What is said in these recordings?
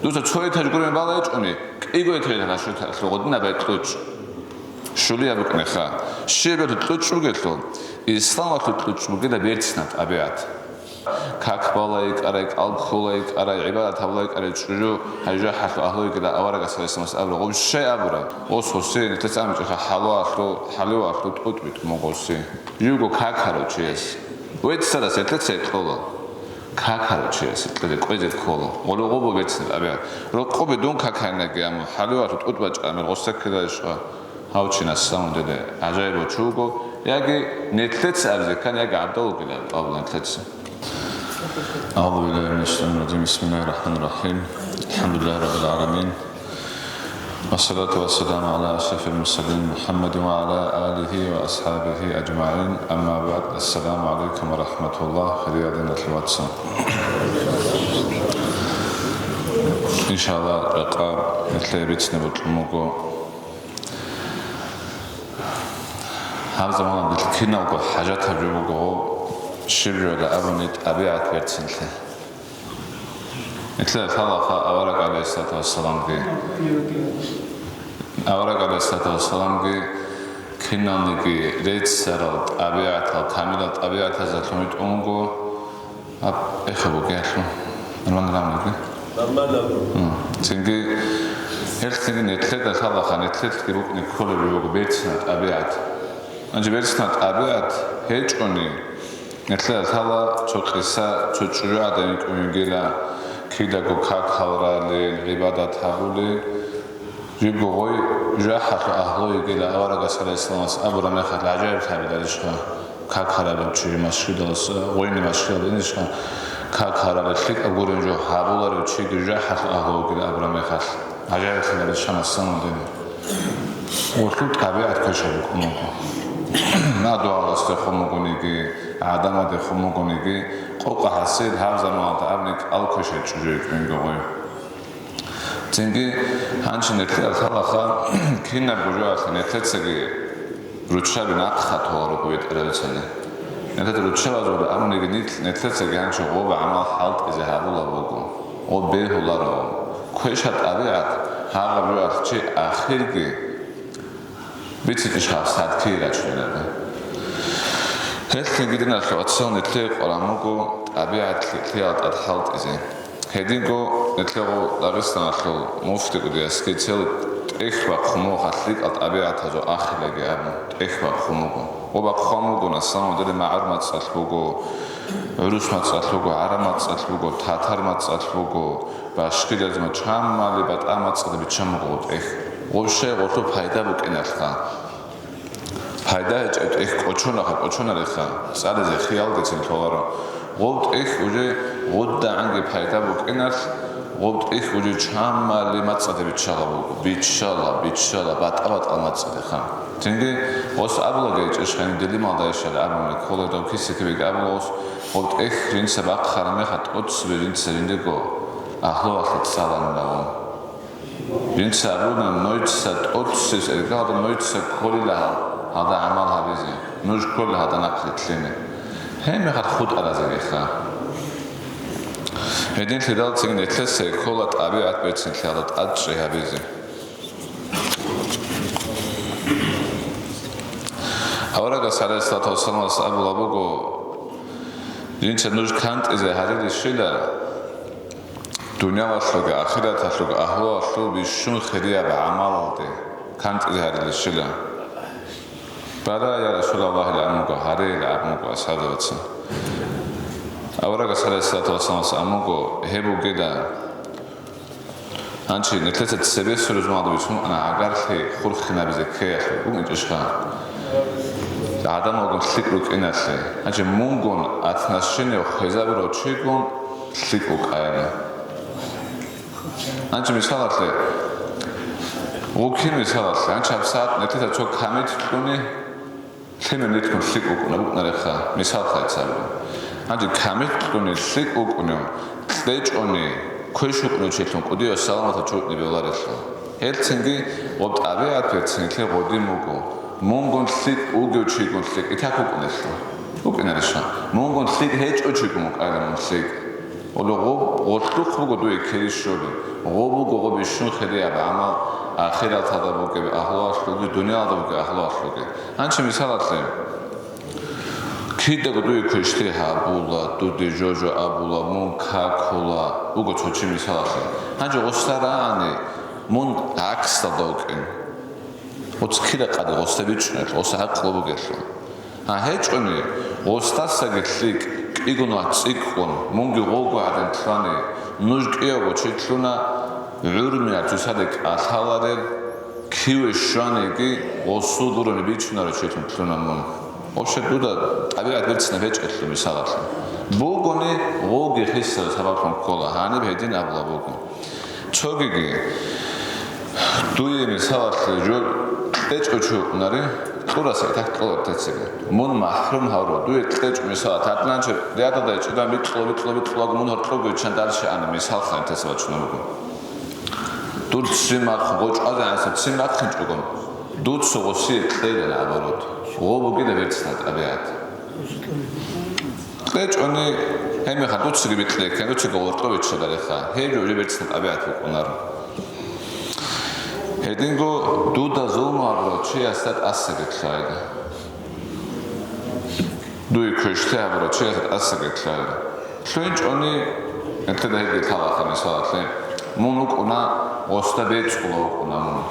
دوست چوی تجربه بالایش اونی ایگوی تری نشود خود نباید توچ شولی ابک نخا شیبه توچ بگیرد اسلام وقت توچ بگیرد بیرتنات آبیات کاک بالایک آرایک آلکولایک آرای عبادت بالایک آرای چجو هجا حرف آهلوی که آوارگ اساس مس آبرو قوم شی آبرو اوس حسی نتسام چه حلو آخلو توت بیت مقصی یوگو کاک هرو چیز وید سر ست خلا کاک هرو چیز کلی کویزت خلا ولو قبو بیتن آبیات رو قبو دون کاک هنگیم حلو آخلو توت بچ آمر قصه کدایش هاوچین اسلام دیده عجایب چوگو یکی نتلت آبزه کن یک عبدالله کلام آبلان نتلت أعوذ بالله من الشيطان الرجيم بسم الله الرحمن الرحيم الحمد لله رب العالمين والصلاة والسلام على أشرف المرسلين محمد وعلى آله وأصحابه أجمعين أما بعد السلام عليكم ورحمة الله خيريادنا الواتساب إن شاء الله رقاب مثل بيتنا بطلموكو هذا زمان بالكينا وكو حاجات هبجوكو شرر لأبنيت أبيعت بيرتسنته مثل فلاخا أورق عليه الصلاة والسلام كي أورق عليه الصلاة والسلام كي كناني كي ريت سرال أبيعت كاملة أبيعت هذا كميت أمغو أب إخبو كيحلو نرمان نرامي كي تنجي هلتنجي نتلت فلاخا نتلت كي بوك نكول بيوغو بيرتسنت أبيعت أنجي بيرتسنت أبيعت هيجوني نتلت هلا تقيسا تجرع دنيك أميجلا كيدا كوكا خالرالي عبادات هابولي يبغوي جاحة أهلوي جلا أورا قصر الإسلام أبو رمي خد العجائب تابع دلشها كاك خرابة تشي مشكلة وين مشكلة دنيشها كاك خرابة تلك أقولن جو هابولا تشي جاحة أهلوي جلا أبو رمي خد عجائب تابع دلشها السلام دني وكل طبيعة كشركم ما دعاء استخدامكم يجي عدم دخولكم يجي قوق حسيد هذا ما تعبنك الكشة تجيك من جوه تنجي هنش نتلقى خلاصا كنا بجوا نتلقى روتشا بناقخة هو ركوبيت إرادتنا نتلقى روتشا بزود أمر يجي نتلقى هنش هو بعمل حالت إذا هذا بقول هو به الله رو كويش هتأبيعت هذا بجوا شيء آخر كي بيتش خاصات كيرا شوية هل جدنا الخواتسون نتلاقي قرامكو أبيعت كليات أدخلت إزاي هدينكو نتلاقو لغستنا خو مفتي قدي أسكيتيل إخبا خمو خاتليك أبيعت هجو آخر لجي أبن إخبا خموكو وبا خموكو نسامو دلي معر ما تسألوكو عروش ما تسألوكو عرب ما تسألوكو تاتر ما تسألوكو باشكي لازم تشام مالي بات أما تسألو بتشامو إخ وشيء غلطو فايدة بك إن الخا فايدة إخ أشون الخا سأل زي خيال دتين ثوارا غلط إخ وجه غد عنك فايدة بك إن الخ غلط إخ وجه شام اللي ما تصدق بيتشالا بات أما تصدق خا تنجي وس أبلا جيج إيش خان دلي ما دايش على أبلا كله دو كيسي كبير أبلا وس غلط إخ رين سباق خرمي خد قدس برين سريندكو أهلو أخذ سالم لهم ينسى أبونا نويتسات أوتسيس هذا نويتسات كل هذا عمل هذا نوج كل هذا نقلت لنا هم يخد خود على زيخا هدين تدال تيجي نتلسى كلات أبيعت بيتسن كلات أدري هذا أولا قصة عليه الصلاة والسلام أبو لابوكو ينسى نوج كانت إذا هذه الشيلة دنيا واشلوك آخرة تشلوك أهوا واشلو بيشون خيريا بعمل ده كانت إظهار للشلة بلا يا رسول الله لعمك هاري لعمك أصحاب واتسا أولا صلى الله عليه وسلم أمك هبو كده أنشي نتلت تسبيس سورج ما دبيتهم أنا عقارتي خلقنا بذكية ومن إشها عدم أقول تلقلك إنه أنشي مونغون أتنشيني وخيزابي روتشيكون تلقلك آيانا أنت مثالات لي وكين مثالات لي أنت بساعات نتيجة شو كاميت تكوني كلمة نتكون سيك وكنا بقنا لخا مثال خايت سابق أنت كاميت تكوني سيك وكنا تليج أني كويش وكنا شيء قديو السلامة تشوفني بالله رسلا هل تنجي وقت أبيعت بتنجي كلي قديم وكو مونغون سيك وجو تشيكون سيك إتاكو كنا لسلا وكنا لسلا مونغون سيك هيج أشيكون مك أيضا من سيك ولو غطلق بقدو يكري شوبي غوبو غوبو بيشون خدي أبعمل آخرة هذا بوكي أهلا أشلوكي دنيا هذا بوكي أهلا أشلوكي هنچ مثال أتلين كيدا قدو يكشتي هابولا دودي جوجو أبولا مون كاكولا بوكو تشوشي مثال أتلين هنچ غستراني مون عكس تدوكين وتكيدا قد غستبيتشنت غستحق لبوكيشون هاچوني غستاساگتليك إيغونا تسيكون مونغي غوغو عدن تلاني نوجك إيغو تشيتلونا عرمي تسادك أثالارل كيوي شانيكي غصودوروني بيچونا تشيتلون تلونا مون وشه دودا طبيعت بيتسنا بيچ مثال بوغوني غوغي خيسر سبابكم كولا هاني بهدين أبلا بوغون چوغيگي دوي مثال جو ეჭოჩუ ნარი ყურას ეთაკტყოლებ თეცები მონ მაჰრუმ ჰავრო დუე ტეჭ მისალა თატლანჩე რეატა და ეჭდა მიტყლობი ტყლოგ მონ ჰორტყოგო ჩანდარში ან მისალ ხან თესვა ჩნობო დუცი მახ ღოჭყაზე ასე ციმახ ხინჭოგო დუცო ღოსი ტყელენ აბოროთ ღობო კიდე ვერცნა ტაბეათ ტეჭონი ჰემი ხა დუცი გიბიტლე ქენ დუცი გორტყოვი ჩოდარ ხა ჰეჯო ვერცნა ტაბეათ უყნარო Hedingo duda zulmarlo çiğ asat asıgıtlaydı. Duy köşte abro çiğ asat asıgıtlaydı. Şunç onu entede hedi talakı mesalatlı. Munuk ona osta beçkulu ona mun.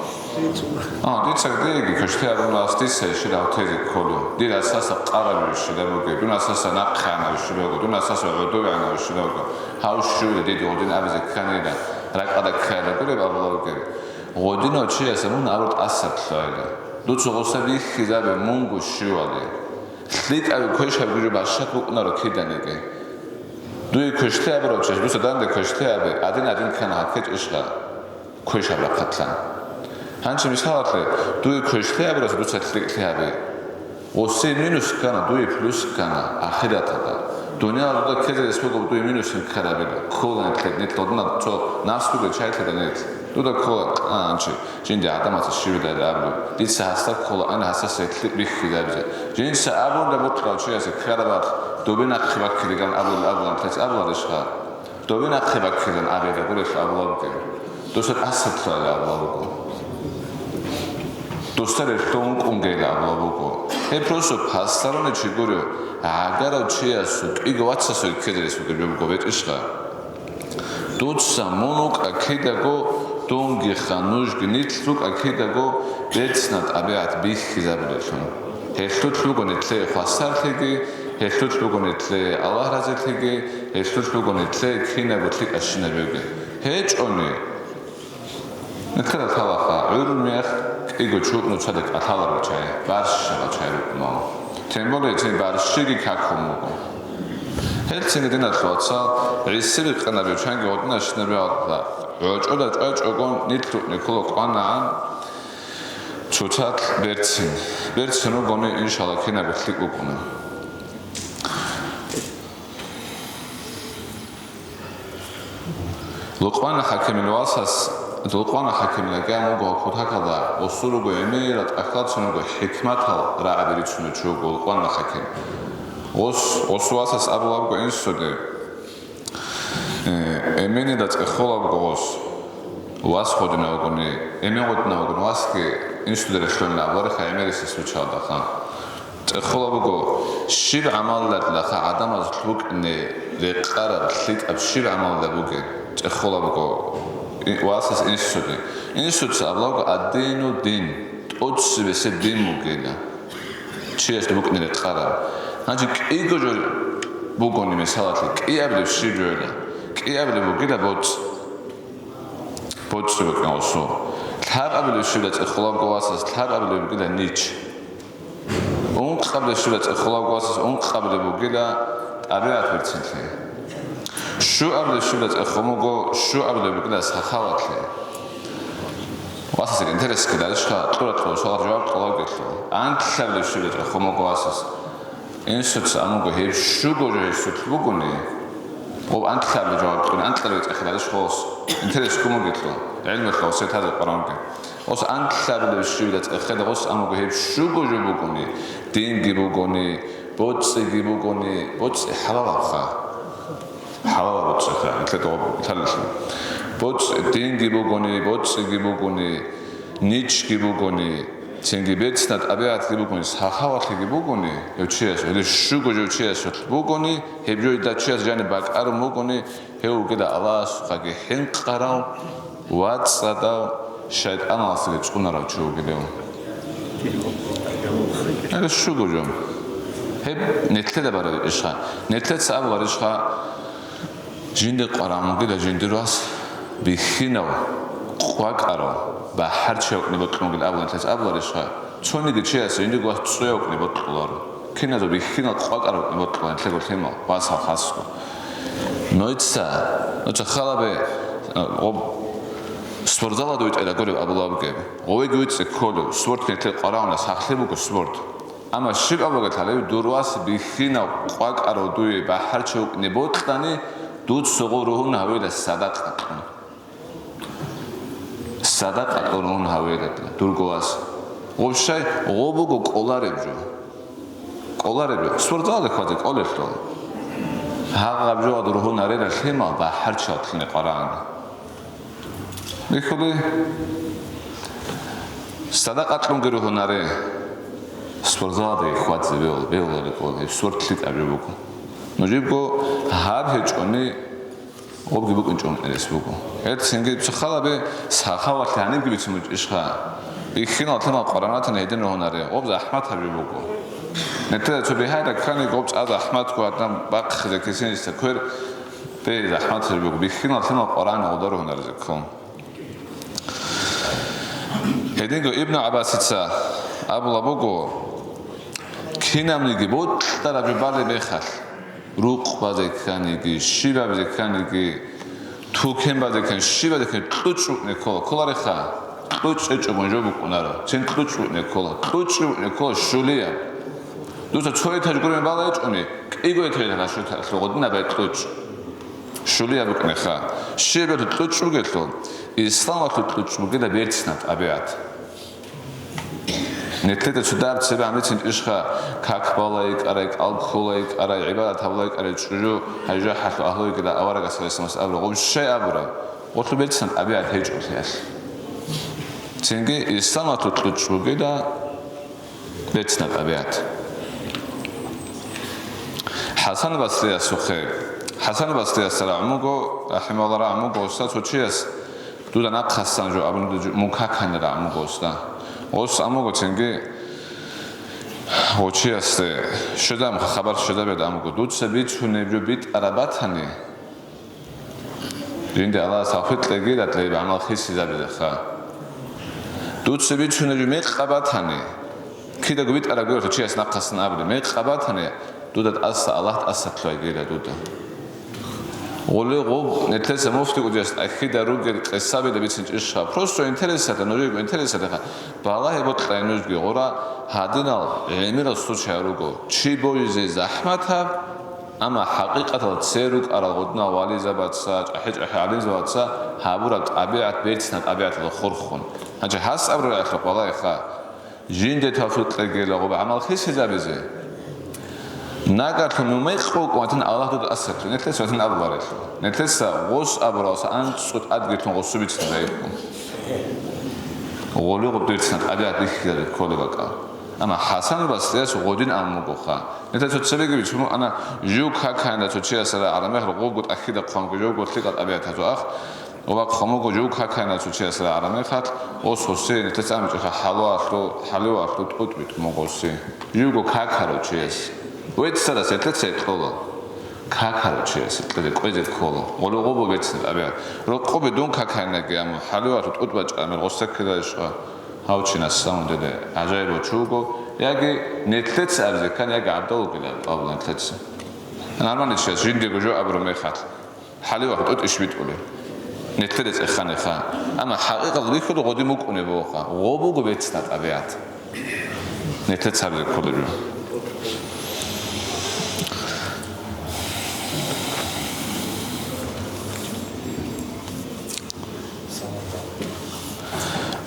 Ditsak deygi köşte abro lastise şira otezi kolu. Dira sasa qarabi şira boge. Duna sasa naqxana şira boge. Duna sasa ödövana şira boge. Havşu dedi odin abize kanida. Raqada khala gure babla boge. غودينو چیه مون آورد آسد شاید دوچو قصدی خیزابه مونگو شیوالی خلیت آبی کویش هبگیری باشد بکنه رو کی دنیگه دوی کشته آبی رو چش دوست دارم ده کشته آبی آدین کنه هکت اشغال کویش آبی قتلن هنچه مثالی دوی کشته آبی رو دوست خلیت آبی وسی مینوس کنه دوی پلوس کنه آخرت هدا دنیا رو دا کسی اسمو دوی مینوس کنه بیل کولن خلیت نیت لودنا تو نفس بگه چای خلیت نیت دودا کولا آنچه جنده آدمات شیوه داره آبلو دید سه هستا کولا آن هستا سکلیت بیخی داره جنده سه آبلو دا بود راوچه از کربات دوبی نقخی بکیدگان آبلو تیز آبلو داشتها دوبی نقخی بکیدگان آبیده بولش آبلو بگیر دوست اسد تلاله آبلو بگو دوست رفتون کنگیل آبلو بگو هی پروسو پاستارونه چیگوریو اگرو چی هستو ایگو واتسا سوی کدریسو که بگو بیت اشغا دوست مونوک اکیدگو دونگی خانوش گنیت لوک اکیدگو بتسنات آبیات بیخی زبرشون هشتوت لوگونیتله خواستارتگی هشتوت لوگونیتله الله رازتگی هشتوت لوگونیتله کینه بودلیک اشینه بیگه هیچ اونی نکرد تلاخا عرمیخ ایگو چوب نوچادک اتالا بچای برش بچای بکنم تنباله تین برشیگی کاکوموگو هرچند دینا خواهد ریسیبی قنار بیچانگی odin اشینه بیاد öçögon nitlu nikolok anan çuçat berçin o gonu inşallah kine bitlik ukunu Luqman hakimin vasas Luqman hakimin gamu go kutakada osurugo emirat akhatsunugo hikmatal ra'abirichunu chugo Luqman hakim os vasas abulabgo insude Εμείνει τα τσεχόλαμπος was hodina ogoni emegodna ogon waske instudereshon labore khaymeris suchada khan tskholabogo shib amallat la kha adam az lukne leqara lit ab shib amallaboge tskholabogo wasas institut ablago adenu din tots bese din mugela chies lukne leqara hanji igojo bogoni mesalatli qiable shibela qiable bogela Poçtu kanso. Thabable şulet ixlab qavasas thabable bugila nich. Un qabla şulet ixlab qavasas un qabla bugila tabiat vertsintle. Shu able şulet ixmogo shu able bugila saxavatle. Vasas interes qidal shqa torat solar jawab qolar getlo. Ant qabla şulet ixmogo vasas. Insuts amogo heb shu goje sut buguni. O ant qabla jawab qin ant qabla ixlal shqos. Interes kumo getlo. علم الخاصيات هذا القرآن كان. وس أنت خبر الشيء أخذ غص أمو جهيب شو جوجو بقولي دين جيبو قولي بوتس جيبو قولي بوتس حلال خا حلال بتشخا تلو تلش بوتش دين جيبوغوني بوتش جيبوغوني نيتش جيبوغوني تنجي بيتسنات أبيات جيبوغوني سخاوات جيبوغوني يوتشياس هذا شوكو يوتشياس بوغوني هبيو يداتشياس جاني باك أرموغوني هو كده الله سخاجي حين قراو واتساداو شيطان أصلي تكون راجعوا كده هذا شوكو جم هب نتلة برا إشخا نتلة سأب برا إشخا جند قرامو كده جند راس بخيناو قواك أرو بحر شيء نبطلون قل أول نتلة أب برا إشخا شوني كتشياس جند قواس تسويق نبطلون كنا ذو بخينا قواك أرو نبطلون نتلة قلت هما واسها خاصكو نويتسا نتخلبه سپورتزالا دویت اداگوری ابلاب گیب. اوی گویت سکولو سپورت کنید قرآن است حقلی بگو سپورت. اما شیب ابلاب تلاوی درواس بیخینا قاق ارودوی به هر چوک نبودتانی دود سقورون هویل صدق نکنه. صدق نکنون هویل درگواس. اوشای او بگو کولاری بجو. کولاری بجو. سپورتزالا خواهد کولش دار. حق بجو درون نرید خیمه به هر چوک کنی قرآن. میخوای صداقت کن گروه هنره سپورتزاده خواهد بیول کلی سپورت لیت ابری بکن نجیب کو هر هیچ کنی خوب کی بکن چون ارس بکن ات سنگی بخلا به سخاوت تنیم کی بیتیم اشخا بیخین آتنا قرانات نیدن هنره خوب زحمت ابری بکن نتیجه تو به هر کنی خوب از زحمت کو آدم باق خیلی کسی نیست کور به زحمت ابری بکن بیخین آتنا قرآن آدار هنره زکن هدینگو ابن عباسیتسا ابولا بگو کینامنیگی بود در ابیبالی بخل روق بازی کنیگی شیبه بازی کنیگی توکن بازی کنی شیبه بازی کنی تلوچ رو نکولا کلاری خواه تلوچ ایچو بونجو بکنه رو چین تلوچ رو نکولا تلوچ رو نکولا شولیه دوستا چوی تجربه بالا ایچ اونی ایگوی تجربه نشود تلوگو نباید تلوچ شولیه بکنه خواه شیبه تو تلوچ رو گتلون اسلام وقت تلوچ رو گده بیرتسند ابیات نتلت شدار سبب عملت إشخا كاكباليك أريك الكوليك أري عبادة هبلايك أري شجو هجا حتى أهلوي كده أورق أساس مسألة وش شيء أبرا وطلب بيتسن أبيات هيج أخياس تيجي إسلام تطلع شو كده بيتسن أبيات حسن البصري سخير حسن البصري سلامه رحمه الله رحمه أستاذ وشيس دودا نقصان جو أبن مكاكن رحمه أستاذ اوس امو گتنگی وچی است شدم خبر شده بود امو گو دوست بیتونه بیو بیت عرباتنی اینده الله صافت لگیرد لی به عمل خیسی زبیده خواه دوست بیتونه بیو میق قباتنی کی دگو بیت عربی تو چی است نقصن ابری میق قباتنی دودت اصلا الله اصلا لگیره دوده ولی خوب نتیجه مفتی کجاست؟ اخی دروغ قصابی دبیرسینج اشها. پروستو اینترساته نوریگو اینترساته خا. بالای بود قاینوزگی غورا هادینال امیرا سوچاروگو. چی بویزی زحمت ها؟ اما حقیقت التسیروگ آراغودنا والی زبادسا احج احیالی زبادسا هابورات ابیات بیتسنات ابیات الخورخون. هنچه حس ابر اخلاق بالای خا. جند تافت لگیل غوب عمل خیسی زبیزه. ناگر تو نمیخ خوک وقتی الله داد اصل نتیجه وقتی ابرار نتیجه غوس ابراس آن صد ادگیتون غوسو بیت نزایب کن غولی قد دیرتند ابیات دیگری کلی بکن اما حسن البصری است غودین آموزو خا نتیجه چه بگی بیشتر آن جو کاکاینده تو چی است عرامه غوب بود اخیرا قام جو بود لیکات ابیات هزو آخ و خامو جو کاکاینده تو چی است عرامه خات او سوسی نتیجه آمیزو حلو آخلو تود بیت مغوسی جو کاکارو چی است ويتسرى ستلت كولو كاكارو تشي ستلت كويزت كولو ولو غوبو بيتسن ابيات رقو بدون كاكاينا جام حلوات تطبج امل غسك كده شو هاوچين الساوند ده عجيب وچوغو ياگي نتلت ارزه كان ياگي عبدو كده ابل نتلت انا ما نشيس جندي جو ابرو ميخات حلوات تط ايش بتقول نتلت اخان اخان اما حقيقه اللي كده غدي مكونه بوخا غوبو بيتسن ابيات نتلت ارزه كله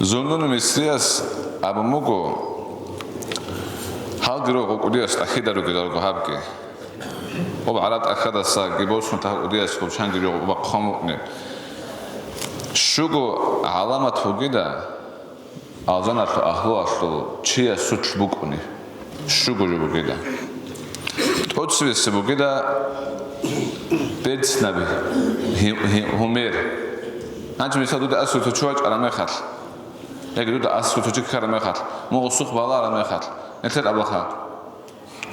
زندون مسیاس ابموگو حال گرو قدیاس اخیدارو گدارو هابگی об арат ахадаса гибосун таудиас хоб чангири об қомуне шуго аламат хугида алзанат ахлу чия сутл букуни шуго жугида тотсвес бугида бецнаби хумер анчи мисадуда асуту чуач арамехат егдуда асуту чикарамехат могусух бала арамехат ეთერ აბახა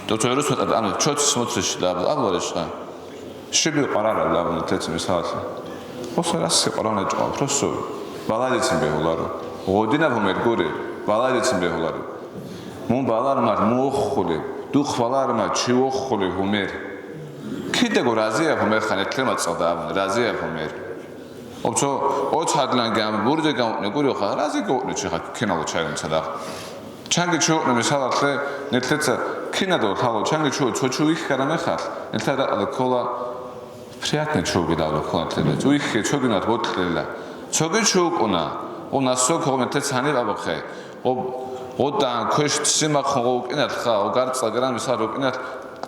დოქტორს ვეტად ანუ ჩოც მოწეში და აბლარეშა შები ყარარა ლაბნ თეც მისაათი ოსერასი ყარანა ჭა პროსო ბალადიციმ ბეულარო ოდინა მომერგური ბალადიციმ ბეულარო მონ ბალარმარ მოხული დუ ხვალარმა ჩიოხული ჰუმერ კიდე გო რაზია ჰუმერ ხან ეთლემა წავდა აბნ რაზია ჰუმერ ოფცო ოჩადლან გამ ბურჯე გამ გური ხა რაზი გო ჩიხა ქინალო ჩაიმცა და ჩანგი ჩუ მისალათლე ნეთლეცა ქინადო ხალო ჩანგი ჩუ ჩოჩუ იხარა მეხარ ნეთლა კოლა приятно ჩუგი და ხოლა თლე უიხე ჩოგინათ ბოთლელა ჩოგი ჩუკუნა ონასო კომენტეცანი ბაბხე ოდან ქეშ სიმა ხო უკინათ ხა ოგარცა გრამ მისარო უკინათ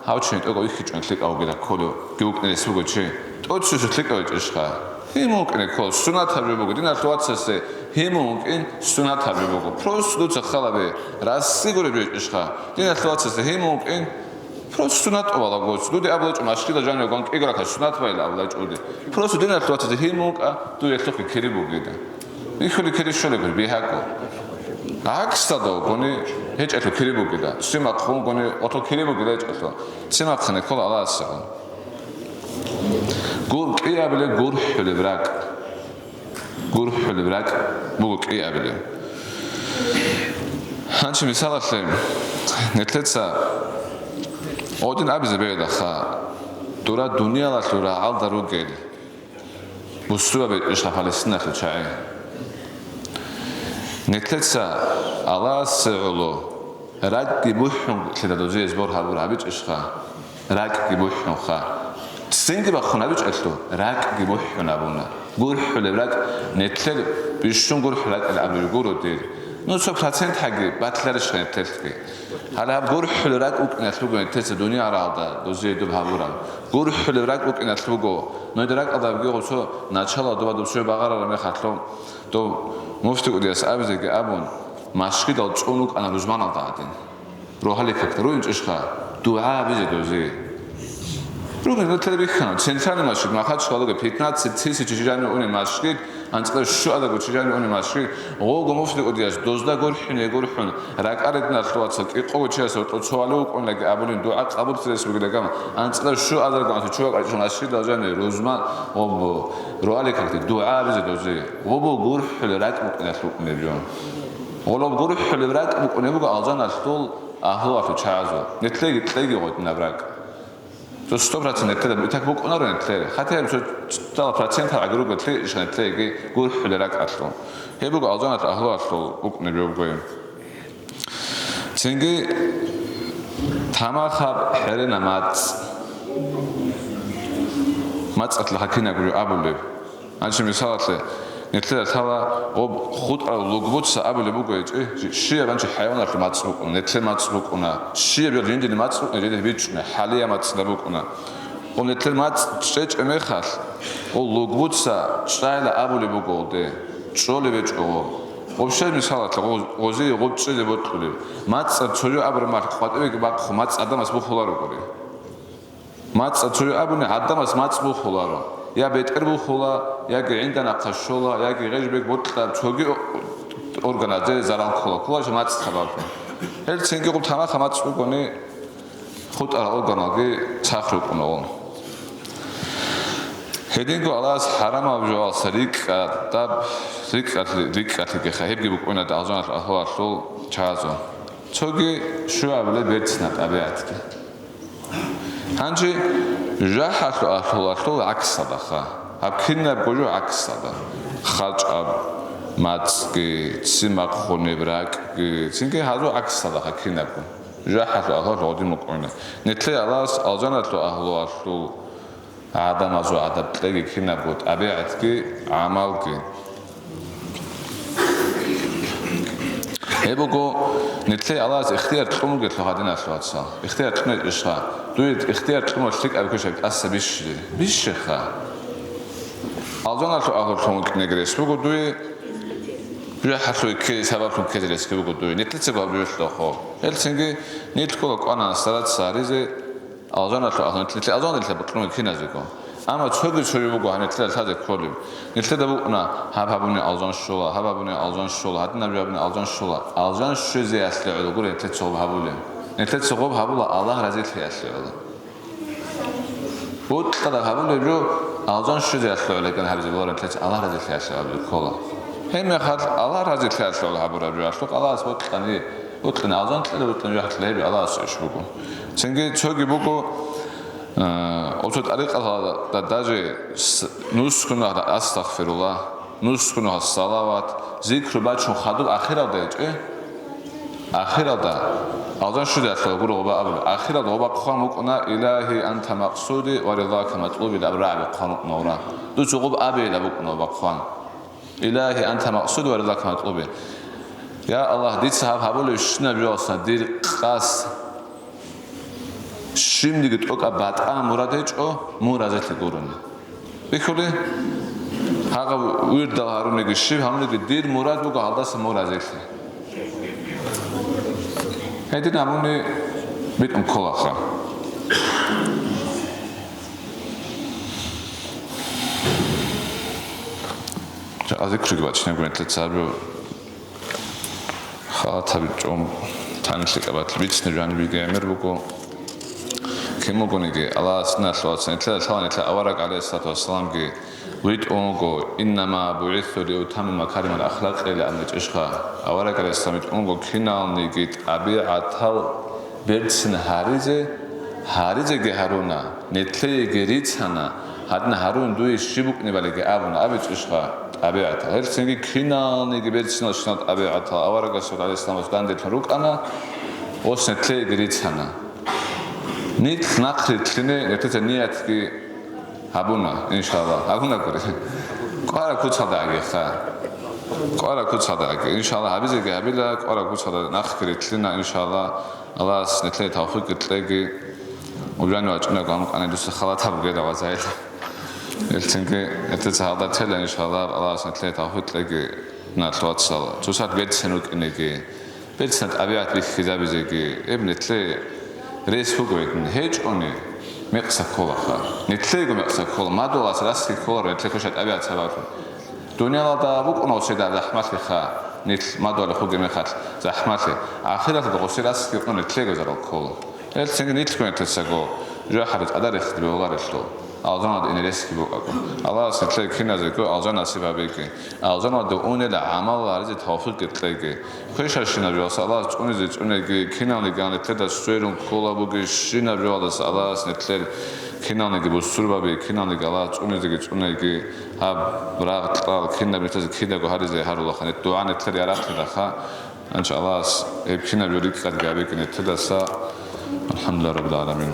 ჰავჩენ ტოგო იხი ჭენ თლიკაუგი და ქოლო გიუკნე სუგოჩი ტოცუ თლიკავი ჭიშხა ჰიმუკნე ქოლ სუნათაბი ბუგი დინა თვაცესე ჰიმუკინ სუნათაბი ბუგი პროს დუცა ხალაბე რას სიგურები ჭიშხა დინა თვაცესე ჰიმუკინ პროს სუნატოვალა გოც დუდი აბლაჭ მაშკი და ჟანე გონ კიგრაკა სუნათვაილა აბლაჭუდი პროს დინა თვაცესე ჰიმუკა დუ ეხლოხი ქერი ბუგი და იხული ქერი შოლები ბიჰაკო აქსადო გონი ეჭეთო ქერი ბუგი და სიმა ხომ გონი ოთო ქერი ბუგი და ეჭეთო სიმა ხნე ქოლა ალასა გურ ყიაბლე გურ ჰლებრაკ მოგ ყიაბლე ჰანჩი მისალახლე ნეთლეცა ოდნენ აბიზე ბედა ხა დურა დუნიალა დურა ალდა როგელი მუსრუაბე შაფალესნა ხაჩაი ნეთლეცა ალასოლო რაკი ბუჰუნ ხედადოზე ზბორ ჰაბურ აბიჭიშხა რაკი ბუჰუნ ხა სინგი ბახუნაბი ჭეთლო რაკი ბუჰუნაბუნა გურჰულებრაკ ნეთლელ ბიშუნ გურჰლაკ აბი გუროდი ნუ 100% ჰაგი ბათლარი შენეთლკი არა გურჰულებრაკ უკნას ლუგო თეცე დუნია არალდა დოზიედო ბაბურა გურჰულებრაკ უკნას ლუგო ნოიდრაკ ადაბ გიოცო ნაჩალა დობადო შე ბაღარა მე ხათლო დო მოფტი კუდიას აბზეგი აბონ მაშკი და წუნუ კანა რუზმანალდა ადენ როჰალი ფაქტ როინჭიშხა დუა ბიზე დოზი რუგენ თელევიზიონ ცენტრალურ მასში მახაც ხოლმე 15 ჩიჟანი უნე მასში ანწყე შუა და ჩიჟანი უნე მასში ოგო მოფტი კუდიას დოზდა გორხინე გორხონ რაკარედნა ხლოაცა ყიყო ჩესო ტოცვალო უკონლე აბოლინ დუა ყაბურცეს ვიგდაგამ ანწყე შუა და გამათო ჩუა ყაჭო მასში და ჟანი რუზმა ობო როალი ქაქტი დუა ბიზე დოზი ობო გორხილ რაკ უკნას უკნებიო ოლო გორხილ რაკ უკნებო ალზანა სტოლ აჰლოათო ჩააზო ნეთლეგი ტლეგი ყოთნა ბრაკ то 100% это так буконарен тле хотя бы 100% агруппа тле шнетлеги гурхлерак атло хебуг алзанат ахло атло укнебёгой ценги тамаха херена мац атла хакина гур абуле анчи мисалатле ნეთლე თავა ხუთ ლოგბოც აბლე ბუგოი შია განჩი ჰაივანატ მაცუკ ნეთლე მაცუკუნა შია ბერინდინი მაცუკ ნეთლე ბიჩნა ჰალია მაცდა ბუკუნა ო ნეთლე მაც ჭეჭმე ხალ ო ლოგბოცა ჭაილა აბლე ბუგოდე ჭოლე ბეჭო ოფშე მისალათ ოზი ღოჭე ბოტული მაც ცოლიო აბრმარ ყვატები ბახ მაც ადამას ბუხულარო ყური მაც ცოლიო აბუნე ადამას მაც ბუხულარო я бетербу хола я гендана қашола я гежбек ботта чоги органазе зарал хола кола жамац хабар эл ценги губ тама хамац угони худ органаге цахру куно хединго алас харама бжал сарик та рик ге хабги букона да азан ахва сол чазо чоги шуабле бетсна табиатки ханжи ჟაჰათო ახალ აქსადა ხა აფქინა ბოჟო აქსადა ხაჭა მაცკი ციმახონებრაკ ცინკე ჰაზო აქსადა ხა ქინა ბო ჟაჰათო ახალ როდი მოკონა ნეთლე ალას ალზანათო ახლო ადამაზო ადაპტეგი ქინა ბო აბიატკი ამალკი ებოგო ნეთლე ალას ეხტიარ ჭუმუგე ხადენა ხვაცა ეხტიარ ჭმე იშხა დუით ეხტიარ ჭუმო შიკა ქუშა ასე ბიში ხა ალზონა აღარ თომკნეგრეს ბოგო დუი ბია ხასო იქ საბაფრუ ქედრეს ბოგო დუი ნეთლეცე ბაბიოშტო ხო ელცინგი ნეთკო ყანა სადაც არიზე ალზონა აღარ ნეთლე ალზონა ნეთლე ბოტნო ქინაზიკო ამა ცოგი ცოგი ბოგო ნეთლე სადე ქოლი ნეთლე და ბუყნა ჰაბაბუნე ალზონ შოლა ჰაბაბუნე ალზონ შოლა ჰადნა ბიაბუნე ალზონ შოლა ალზონ შუზე ასლე როგორ ნეთლე ცოგ ჰაბულე ნეთლე ცოგ ჰაბულა ალლაჰ რაზილ ასლე უტყა და ჰაბულე ჯო ალზონ შუზე ასლე ლეკან ჰაბიზე ლორ ნეთლე ალლაჰ რაზილ ასლე ქოლა ჰემე ხარ ალლაჰ რაზილ ასლე ჰაბურა ჯო ასლე ალას უტყანი უტყნა ალზონ თლე უტყნა ჯახლები ალას შუბო ცენგი ცოგი ბოგო ოცო ტარიყა და დაჟე ნუსხნა და ასტაღფირულlah ნუსხნა სალავატ ზიქრ ბაჩო ხადუ ახირავდა ეჭე ახირავდა ალზან შუდა ხოლგურობა ახირავდა ობა ხომ უკნა ილაჰი ანთა მაყსუდი ვა რიდაკა მატლუბი და ბრაბი ხომ ნორა დუ ზუღუბ აბელა უკნობა ხომ ილაჰი ანთა მაყსუდი ვა რიდაკა მატლუბი ია ალლაჰ დიცა ჰაბულე შნა ბიოსა დირ ყას შიმდიგ ტოკა ბატა მურადეჭო მურაზეთი გურუნი ბიქული ჰაღა ვირდა ჰარუნიგი ში ჰამლიგი დირ მურად ბუგა ალდას მურაზეთი ედი ნამუნი ბიტუნ ქოლახა აზიქრიგი ბაჩნე გვენთლეთ საბრო ხათაბი ჭომ თანშიკაბათ ვიცნე ჟანი ვიგემერ ბუგო ქემოგონიგი ალას ნაშლაც ნეთლა თავანეთლა ავარა კალესათო სლამგი ვით ონგო ინნამა ბუისური უთამი მაქარიმა ახლაყელი ამეჭიშხა ავარა კალესამით ონგო ქინალნიგი ტაბიათავ ბერცნა ჰარიზე გეჰარუნა ნეთლე გერიცანა ჰადნა ჰარუნ დუი შიბუკნებალეგი აბუნა აბეჭიშხა ტაბიათა ერცინგი ქინალნიგი ბერცნა შნა ტაბიათა ავარა კალესამით დანდეთ რუკანა ოს ნეთლე გერიცანა ნით ნახრი თლინე ერთად ნიათი აბუნა ინშალლა აბუნა კური ყარა ქუცადა აგიხა ყარა ქუცადა აგი ინშალლა აბიზეგი აბილა ყარა ქუცადა ნახრი თლინა ინშალლა ალას ნეთლე თავხი კეთლეგი ულანო აჭნა გამყანედოს ხალათა გედა ვაზაეთ ერთინგე ერთად ზალდა თელა ინშალლა ალას ნეთლე თავხი კეთლეგი ნათლოცალა თუსად გეცენო კინეგი ბეცნად აბიათ ვიხიზაბიზეგი ებნეთლე რესფუგვენ ჰეჭონი მეყსა ქოლახა ნეთლეგო მეყსა ქოლა მადოლას რასი ქოლა რეთლეხოშა ტაბიათ საბათო დუნიალა და ბუკნოსე და ზაჰმათი ხა ნეთ მადოლა ხუგე მეხათ ზაჰმათი ახირათ და ყოსერას იყო ნეთლეგო ზარო ქოლა ერთინგ ნეთლგენ თესაგო ჟაჰარეთ ადარეხთ ბეოგარეშტო ალზანად ინერესკი ბოკაკო ალას ნეთლე ქინაზეკო ალზანასი ბაბეკი ალზანად უნელა ამალ არიზე თავხი კეთლეგი ქვეშაშინა ბიოს ალას წუნიზე წუნეგი ქინალი განეთლე და სვერუნ ქოლაბუგი შინა ბიოს ალას ნეთლე ქინალნეგი ბუსურბაბი ქინალი გალა წუნიზე წუნეგი ა ბრაღტალ ქინაბეთაზე ქიდაგო არიზე ჰარულა ხანეთ დუანეთლე არაფრდა ხა ანჩ ალას ეფქინა ბიორიკად გაბეკინეთ და სა ალჰამდულილა რაბილ ალამინ